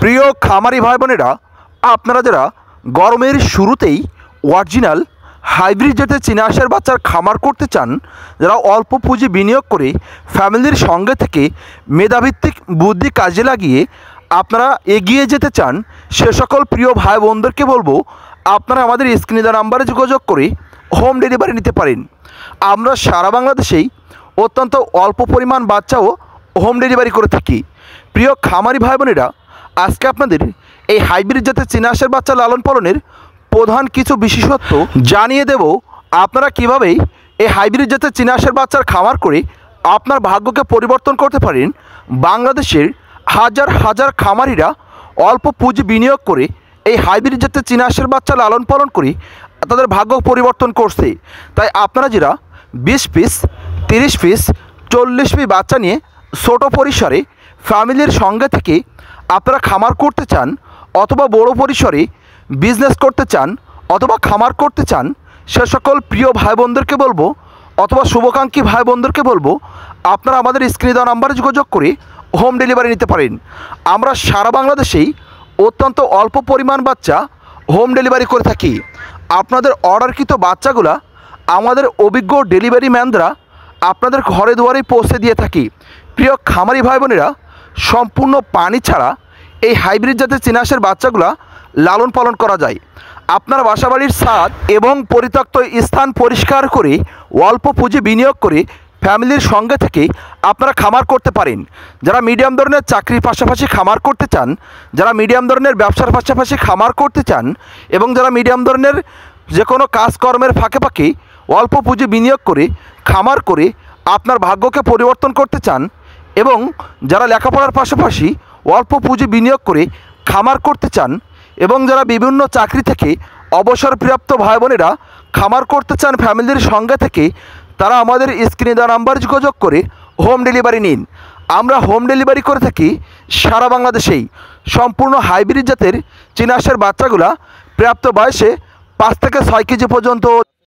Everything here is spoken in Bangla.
প্রিয় খামারি ভাই বোনেরা, আপনারা যারা গরমের শুরুতেই অরিজিনাল হাইব্রিড জাতের চীনা হাঁসের বাচ্চার খামার করতে চান, যারা অল্প পুঁজি বিনিয়োগ করে ফ্যামিলির সঙ্গে থেকে মেধাভিত্তিক বুদ্ধি কাজে লাগিয়ে আপনারা এগিয়ে যেতে চান, সে সকল প্রিয় ভাই বোনদেরকে বলবো আপনারা আমাদের স্ক্রিনে দেওয়া নাম্বারে যোগাযোগ করে হোম ডেলিভারি নিতে পারেন। আমরা সারা বাংলাদেশেই অত্যন্ত অল্প পরিমাণ বাচ্চাও হোম ডেলিভারি করে থাকি। প্রিয় খামারি ভাই বোনেরা, আজকে আপনাদের এই হাইব্রিড জাতের চীনা হাঁসের বাচ্চা লালন পালনের প্রধান কিছু বিশেষত্ব জানিয়ে দেব। আপনারা কীভাবে এই হাইব্রিড জাতের চীনা হাঁসের বাচ্চার খামার করে আপনার ভাগ্যকে পরিবর্তন করতে পারেন। বাংলাদেশের হাজার হাজার খামারিরা অল্প পুঁজি বিনিয়োগ করে এই হাইব্রিড জাতের চীনা হাঁসের বাচ্চা লালন পালন করে তাদের ভাগ্য পরিবর্তন করছে। তাই আপনারা যারা 20 পিস, 30 পিস, 40 পিস বাচ্চা নিয়ে ছোট পরিসরে ফ্যামিলির সঙ্গে থেকে আপনারা খামার করতে চান, অথবা বড় পরিসরে বিজনেস করতে চান, অথবা খামার করতে চান, সে সকল প্রিয় ভাই বোনদেরকে বলবো, অথবা শুভাকাঙ্ক্ষী ভাই বোনদেরকে বলবো আপনারা আমাদের স্ক্রিনে দেওয়া নাম্বারে যোগাযোগ করে হোম ডেলিভারি নিতে পারেন। আমরা সারা বাংলাদেশেই অত্যন্ত অল্প পরিমাণ বাচ্চা হোম ডেলিভারি করে থাকি। আপনাদের অর্ডারকৃত বাচ্চাগুলা আমাদের অভিজ্ঞ ডেলিভারি ম্যানরা আপনাদের ঘরে দুয়ারেই পৌঁছে দিয়ে থাকি। প্রিয় খামারি ভাই বোনেরা, সম্পূর্ণ পানি ছাড়া এই হাইব্রিড জাতের চীনা হাঁসের বাচ্চাগুলা লালন পালন করা যায়। আপনার বাসাবাড়ির ছাদ এবং পরিত্যক্ত স্থান পরিষ্কার করে অল্প পুঁজি বিনিয়োগ করে ফ্যামিলির সঙ্গে থেকে আপনারা খামার করতে পারেন। যারা মিডিয়াম ধরনের চাকরির পাশাপাশি খামার করতে চান, যারা মিডিয়াম ধরনের ব্যবসার পাশাপাশি খামার করতে চান, এবং যারা মিডিয়াম ধরনের যে কোনো কাজকর্মের ফাঁকে ফাঁকে অল্প পুঁজি বিনিয়োগ করে খামার করে আপনার ভাগ্যকে পরিবর্তন করতে চান, এবং যারা লেখাপড়ার পাশাপাশি অল্প পুঁজি বিনিয়োগ করে খামার করতে চান, এবং যারা বিভিন্ন চাকরি থেকে অবসরপ্রাপ্ত ভাই বোনেরা খামার করতে চান ফ্যামিলির সঙ্গে থেকে, তারা আমাদের স্ক্রিনে দেওয়া নাম্বার যোগাযোগ করে হোম ডেলিভারি নিন। আমরা হোম ডেলিভারি করে থাকি সারা বাংলাদেশেই। সম্পূর্ণ হাইব্রিড জাতের চীনা হাঁসের বাচ্চাগুলা প্রাপ্ত বয়সে 5 থেকে 6 কেজি পর্যন্ত